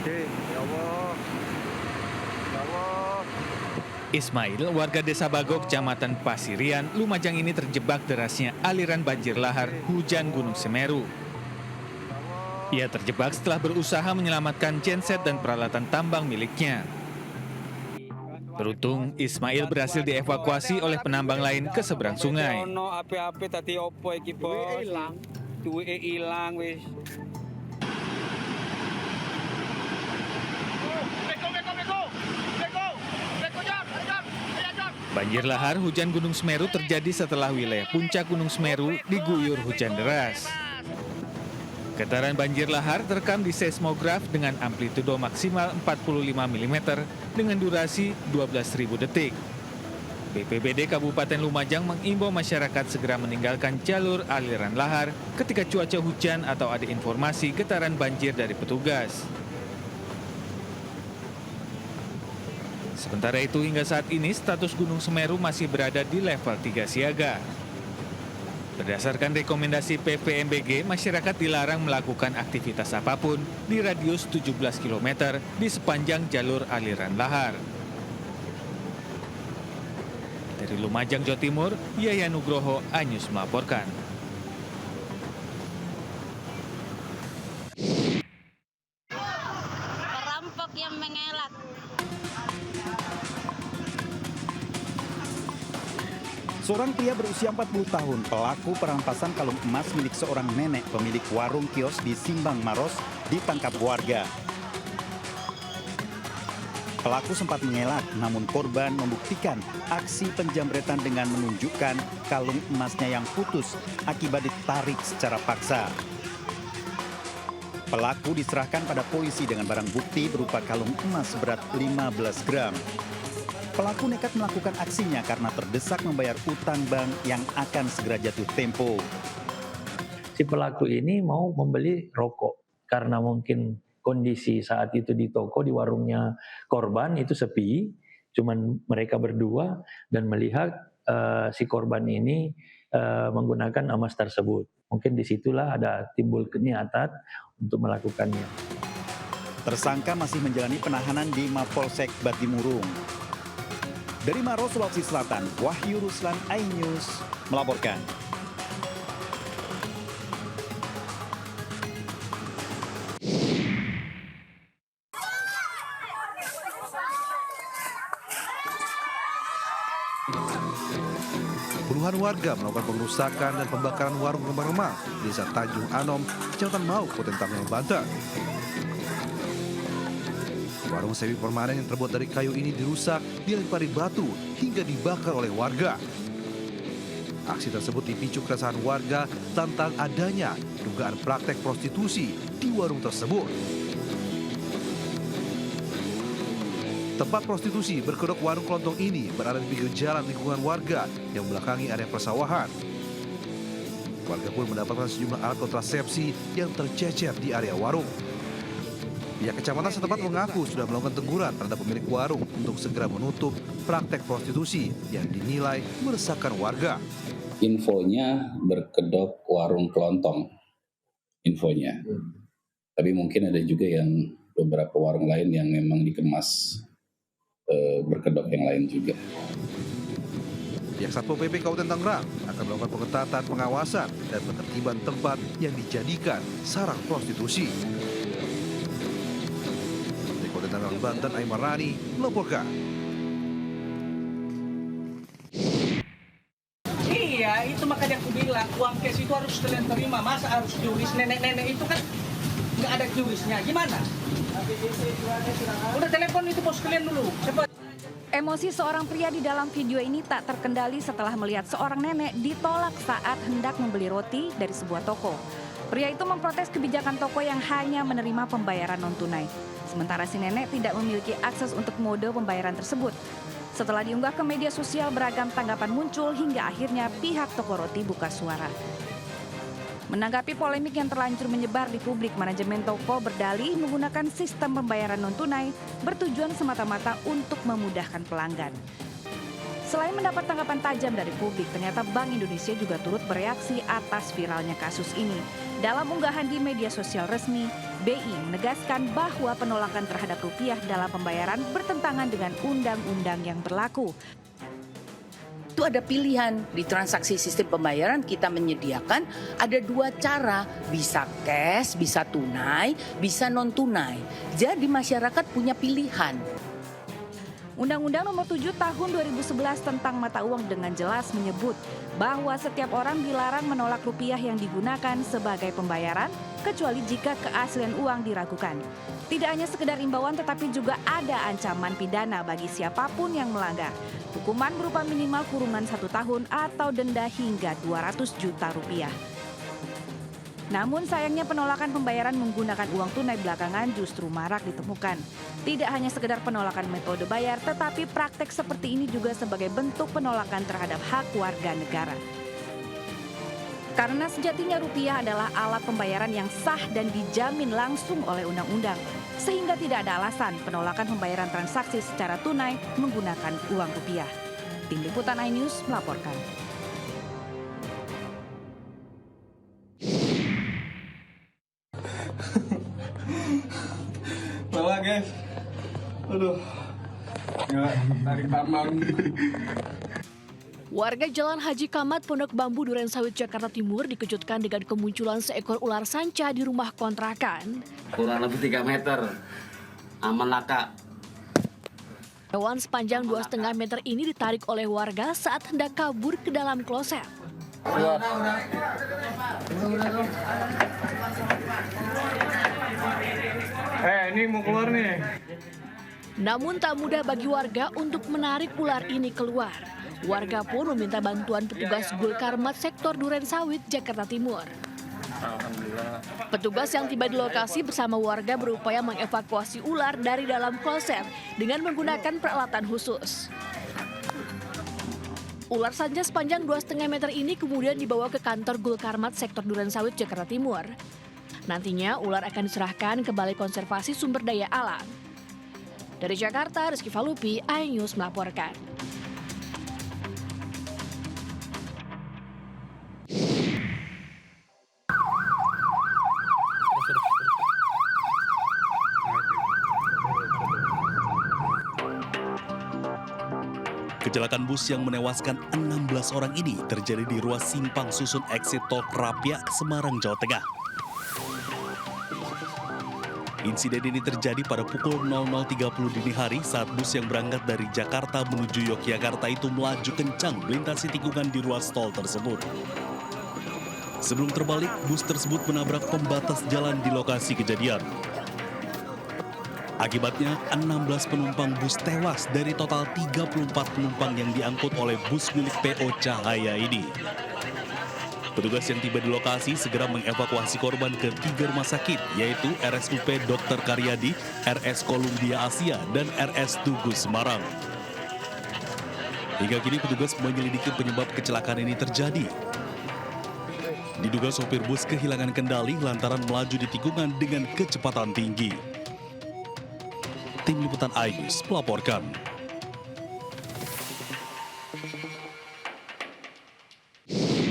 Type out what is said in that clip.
Oke, ya Allah. Ya Allah. Ismail, warga desa Bagok, Kecamatan Pasirian, Lumajang ini terjebak derasnya aliran banjir lahar hujan Gunung Semeru. Ia terjebak setelah berusaha menyelamatkan genset dan peralatan tambang miliknya. Beruntung, Ismail berhasil dievakuasi oleh penambang lain ke seberang sungai. Ono api-api tadi opo iki, Bos? Duwike ilang wis. Banjir lahar hujan Gunung Semeru terjadi setelah wilayah puncak Gunung Semeru diguyur hujan deras. Getaran banjir lahar terekam di seismograf dengan amplitudo maksimal 45 mm dengan durasi 12.000 detik. BPBD Kabupaten Lumajang mengimbau masyarakat segera meninggalkan jalur aliran lahar ketika cuaca hujan atau ada informasi getaran banjir dari petugas. Sementara itu hingga saat ini status Gunung Semeru masih berada di level 3 siaga. Berdasarkan rekomendasi PVMBG, masyarakat dilarang melakukan aktivitas apapun di radius 17 km di sepanjang jalur aliran lahar. Dari Lumajang, Jawa Timur, Yaya Nugroho, Anyus melaporkan. Perampok yang mengelak. Seorang pria berusia 40 tahun, pelaku perampasan kalung emas milik seorang nenek pemilik warung kios di Simbang Maros, ditangkap warga. Pelaku sempat mengelak, namun korban membuktikan aksi penjamretan dengan menunjukkan kalung emasnya yang putus akibat ditarik secara paksa. Pelaku diserahkan pada polisi dengan barang bukti berupa kalung emas seberat 15 gram. Pelaku nekat melakukan aksinya karena terdesak membayar utang bank yang akan segera jatuh tempo. Si pelaku ini mau membeli rokok karena mungkin kondisi saat itu di toko, di warungnya korban itu sepi, cuman mereka berdua dan melihat si korban ini menggunakan emas tersebut. Mungkin disitulah ada timbul niatan untuk melakukannya. Tersangka masih menjalani penahanan di Mapolsek Batimurung. Dari Maros, Sulawesi Selatan, Wahyu Ruslan, iNews melaporkan. Puluhan warga melakukan pengerusakan dan pembakaran warung remang-remang di Desa Tanjung Anom, Kecamatan Mau, Kabupaten Tangerang, Banten. Warung semi permanen yang terbuat dari kayu ini dirusak, dilempari batu, hingga dibakar oleh warga. Aksi tersebut dipicu keresahan warga tentang adanya dugaan praktek prostitusi di warung tersebut. Tempat prostitusi berkedok warung kelontong ini berada di pinggir jalan lingkungan warga yang membelakangi area persawahan. Warga pun mendapatkan sejumlah alat kontrasepsi yang tercecer di area warung. Pihak kecamatan setempat mengaku sudah melakukan teguran terhadap pemilik warung untuk segera menutup praktek prostitusi yang dinilai meresahkan warga. Infonya berkedok warung kelontong, infonya. Tapi mungkin ada juga yang beberapa warung lain yang memang dikemas berkedok yang lain juga. Pihak Satpol PP Kabupaten Tangerang akan melakukan pengetatan pengawasan dan penertiban tempat yang dijadikan sarang prostitusi. Dari Kabupaten Tangerang, Banten, Aimar Rani melaporkan. Iya, itu makanya aku bilang uang cash itu harus kalian terima. Masa harus juris? Nenek-nenek itu kan nggak ada jurisnya. Gimana? Udah telepon itu bos kalian dulu. Cepat. Emosi seorang pria di dalam video ini tak terkendali setelah melihat seorang nenek ditolak saat hendak membeli roti dari sebuah toko. Pria itu memprotes kebijakan toko yang hanya menerima pembayaran non-tunai. Sementara si nenek tidak memiliki akses untuk mode pembayaran tersebut. Setelah diunggah ke media sosial, beragam tanggapan muncul hingga akhirnya pihak toko roti buka suara. Menanggapi polemik yang terlanjur menyebar di publik, manajemen toko berdalih menggunakan sistem pembayaran non-tunai bertujuan semata-mata untuk memudahkan pelanggan. Selain mendapat tanggapan tajam dari publik, ternyata Bank Indonesia juga turut bereaksi atas viralnya kasus ini. Dalam unggahan di media sosial resmi, BI menegaskan bahwa penolakan terhadap rupiah dalam pembayaran bertentangan dengan undang-undang yang berlaku. Itu ada pilihan di transaksi sistem pembayaran, kita menyediakan ada 2 cara, bisa cash, bisa tunai, bisa non tunai. Jadi masyarakat punya pilihan. Undang-Undang Nomor 7 Tahun 2011 tentang mata uang dengan jelas menyebut bahwa setiap orang dilarang menolak rupiah yang digunakan sebagai pembayaran kecuali jika keaslian uang diragukan. Tidak hanya sekedar imbauan tetapi juga ada ancaman pidana bagi siapapun yang melanggar. Hukuman berupa minimal kurungan 1 tahun atau denda hingga 200 juta rupiah. Namun sayangnya penolakan pembayaran menggunakan uang tunai belakangan justru marak ditemukan. Tidak hanya sekedar penolakan metode bayar, tetapi praktek seperti ini juga sebagai bentuk penolakan terhadap hak warga negara. Karena sejatinya rupiah adalah alat pembayaran yang sah dan dijamin langsung oleh undang-undang. Sehingga tidak ada alasan penolakan pembayaran transaksi secara tunai menggunakan uang rupiah. Tim Liputan iNews melaporkan. Malah guys, aduh, nggak tarik tambang. Warga Jalan Haji Kamat, Pondok Bambu, Durensawit, Jakarta Timur dikejutkan dengan kemunculan seekor ular sanca di rumah kontrakan. Kurang lebih 3 meter, aman laka. Hewan sepanjang 2,5 meter ini ditarik oleh warga saat hendak kabur ke dalam kloset. Ini mau keluar nih. Namun tak mudah bagi warga untuk menarik ular ini keluar. Warga pun meminta bantuan petugas Gulkarmat Sektor Durensawit, Jakarta Timur. Alhamdulillah. Petugas yang tiba di lokasi bersama warga berupaya mengevakuasi ular dari dalam kloset dengan menggunakan peralatan khusus. Ular sanca sepanjang 2,5 meter ini kemudian dibawa ke kantor Gulkarmat Sektor Durensawit, Jakarta Timur. Nantinya ular akan diserahkan ke Balai Konservasi Sumber Daya Alam. Dari Jakarta, Rizky Falupi, iNews melaporkan. Kecelakaan bus yang menewaskan 16 orang ini terjadi di ruas simpang susun exit tol Krapia, Semarang, Jawa Tengah. Insiden ini terjadi pada pukul 00.30 dini hari saat bus yang berangkat dari Jakarta menuju Yogyakarta itu melaju kencang melintasi tikungan di ruas tol tersebut. Sebelum terbalik, bus tersebut menabrak pembatas jalan di lokasi kejadian. Akibatnya, 16 penumpang bus tewas dari total 34 penumpang yang diangkut oleh bus milik PO Cahaya ini. Petugas yang tiba di lokasi segera mengevakuasi korban ke 3 rumah sakit, yaitu RSUP Dr. Karyadi, RS Columbia Asia, dan RS Tugu Semarang. Hingga kini petugas menyelidiki penyebab kecelakaan ini terjadi. Diduga sopir bus kehilangan kendali lantaran melaju di tikungan dengan kecepatan tinggi. Tim Liputan iNews melaporkan.